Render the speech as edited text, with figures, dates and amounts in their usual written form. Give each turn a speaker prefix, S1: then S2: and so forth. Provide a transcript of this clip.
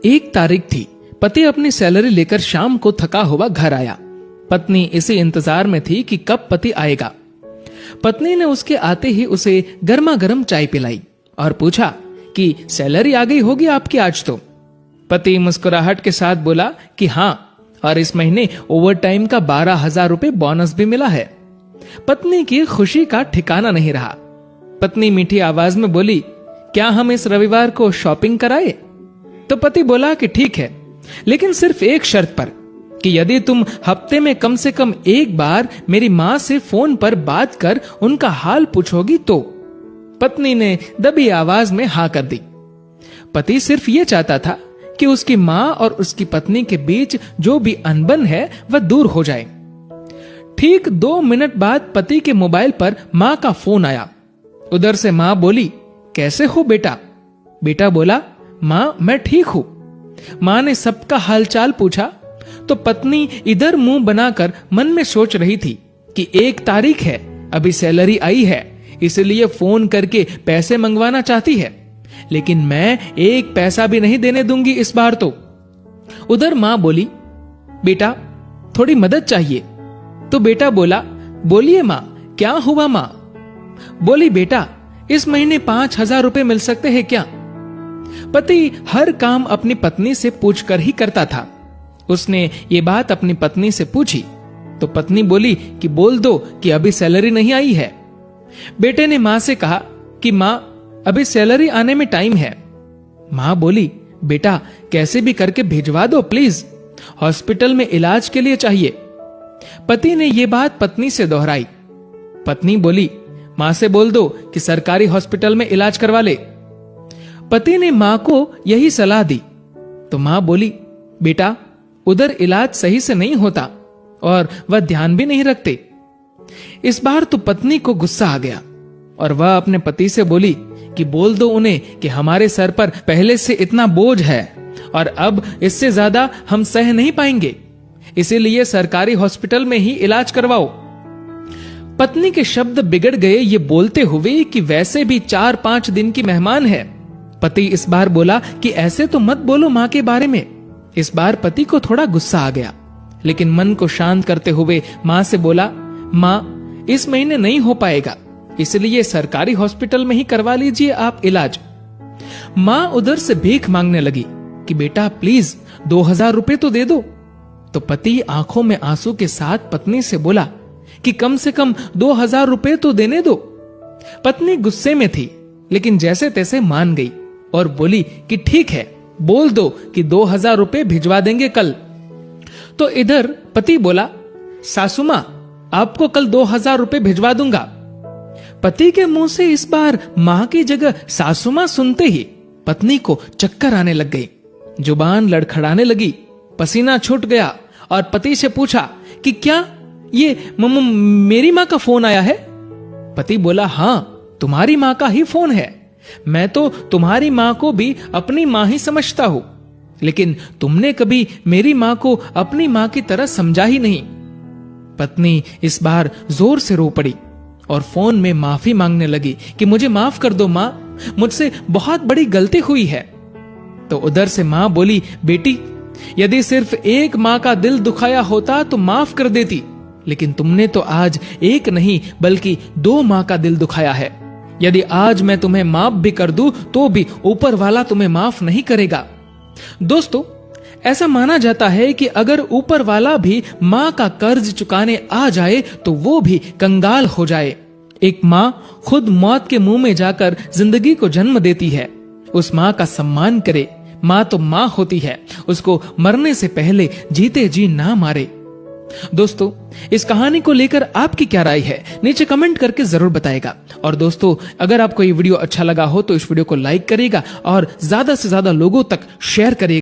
S1: 1 तारीख थी। पति अपनी सैलरी लेकर शाम को थका हुआ घर आया। पत्नी इसी इंतजार में थी कि कब पति आएगा। पत्नी ने उसके आते ही उसे गर्मा गर्म चाय पिलाई और पूछा कि सैलरी आ गई होगी आपकी आज तो। पति मुस्कुराहट के साथ बोला कि हाँ, और इस महीने ओवर टाइम का 12,000 रुपए बोनस भी मिला है। पत्नी की खुशी का ठिकाना नहीं रहा। पत्नी मीठी आवाज में बोली, क्या हम इस रविवार को शॉपिंग कराए? तो पति बोला कि ठीक है, लेकिन सिर्फ एक शर्त पर, कि यदि तुम हफ्ते में कम से कम एक बार मेरी माँ से फोन पर बात कर उनका हाल पूछोगी तो। पत्नी ने दबी आवाज में हाँ कर दी। पति सिर्फ ये चाहता था कि उसकी माँ और उसकी पत्नी के बीच जो भी अनबन है वह दूर हो जाए। ठीक 2 मिनट बाद पति के मोबाइल पर माँ का फोन आया। उधर से माँ बोली, कैसे हो बेटा? बेटा बोला, माँ मैं ठीक हूं। माँ ने सबका हालचाल पूछा तो पत्नी इधर मुंह बनाकर मन में सोच रही थी कि 1 तारीख है, अभी सैलरी आई है, इसलिए फोन करके पैसे मंगवाना चाहती है, लेकिन मैं 1 पैसा भी नहीं देने दूंगी इस बार तो। उधर माँ बोली, बेटा थोड़ी मदद चाहिए। तो बेटा बोला, बोलिए माँ, क्या हुआ माँ? बोली, बेटा इस महीने 5,000 रुपए मिल सकते हैं क्या? पति हर काम अपनी पत्नी से पूछकर ही करता था। उसने ये बात अपनी पत्नी से पूछी तो पत्नी बोली कि बोल दो कि अभी सैलरी नहीं आई है। बेटे ने माँ से कहा कि माँ अभी सैलरी आने में टाइम है। माँ बोली, बेटा कैसे भी करके भिजवा दो प्लीज, हॉस्पिटल में इलाज के लिए चाहिए। पति ने ये बात पत्नी से दोहराई। पत्नी बोली, माँ से बोल दो कि सरकारी हॉस्पिटल में इलाज करवा ले। पति ने माँ को यही सलाह दी तो माँ बोली, बेटा उधर इलाज सही से नहीं होता और वह ध्यान भी नहीं रखते। इस बार तो पत्नी को गुस्सा आ गया और वह अपने पति से बोली कि बोल दो उन्हें कि हमारे सर पर पहले से इतना बोझ है और अब इससे ज्यादा हम सह नहीं पाएंगे, इसीलिए सरकारी हॉस्पिटल में ही इलाज करवाओ। पत्नी के शब्द बिगड़ गए ये बोलते हुए कि वैसे भी 4-5 दिन की मेहमान है। पति इस बार बोला कि ऐसे तो मत बोलो माँ के बारे में। इस बार पति को थोड़ा गुस्सा आ गया, लेकिन मन को शांत करते हुए माँ से बोला, माँ इस महीने नहीं हो पाएगा, इसलिए सरकारी हॉस्पिटल में ही करवा लीजिए आप इलाज। माँ उधर से भीख मांगने लगी कि बेटा प्लीज 2,000 रुपए तो दे दो। तो पति आंखों में आंसू के साथ पत्नी से बोला कि कम से कम 2,000 रुपए तो देने दो। पत्नी गुस्से में थी, लेकिन जैसे तैसे मान गई और बोली कि ठीक है, बोल दो कि 2,000 रुपए भिजवा देंगे कल। तो इधर पति बोला, सासू माँ आपको कल 2,000 रुपए भिजवा दूंगा। पति के मुंह से इस बार माँ की जगह सासू माँ सुनते ही पत्नी को चक्कर आने लग गई, जुबान लड़खड़ाने लगी, पसीना छूट गया और पति से पूछा कि क्या ये मेरी माँ का फोन आया है? पति बोला, हाँ तुम्हारी माँ का ही फोन है। मैं तो तुम्हारी माँ को भी अपनी माँ ही समझता हूं, लेकिन तुमने कभी मेरी माँ को अपनी माँ की तरह समझा ही नहीं। पत्नी इस बार जोर से रो पड़ी और फोन में माफी मांगने लगी कि मुझे माफ कर दो माँ, मुझसे बहुत बड़ी गलती हुई है। तो उधर से माँ बोली, बेटी यदि सिर्फ एक माँ का दिल दुखाया होता तो माफ कर देती, लेकिन तुमने तो आज एक नहीं बल्कि 2 माँ का दिल दुखाया है। यदि आज मैं तुम्हें माफ भी कर दूं तो भी ऊपर वाला तुम्हें माफ नहीं करेगा। दोस्तों, ऐसा माना जाता है कि अगर ऊपर वाला भी माँ का कर्ज चुकाने आ जाए तो वो भी कंगाल हो जाए। एक माँ खुद मौत के मुंह में जाकर जिंदगी को जन्म देती है। उस माँ का सम्मान करे। माँ तो माँ होती है, उसको मरने से पहले जीते जी ना मारे। दोस्तों, इस कहानी को लेकर आपकी क्या राय है नीचे कमेंट करके जरूर बताएगा। और दोस्तों, अगर आपको ये वीडियो अच्छा लगा हो तो इस वीडियो को लाइक करिएगा और ज्यादा से ज्यादा लोगों तक शेयर करिएगा।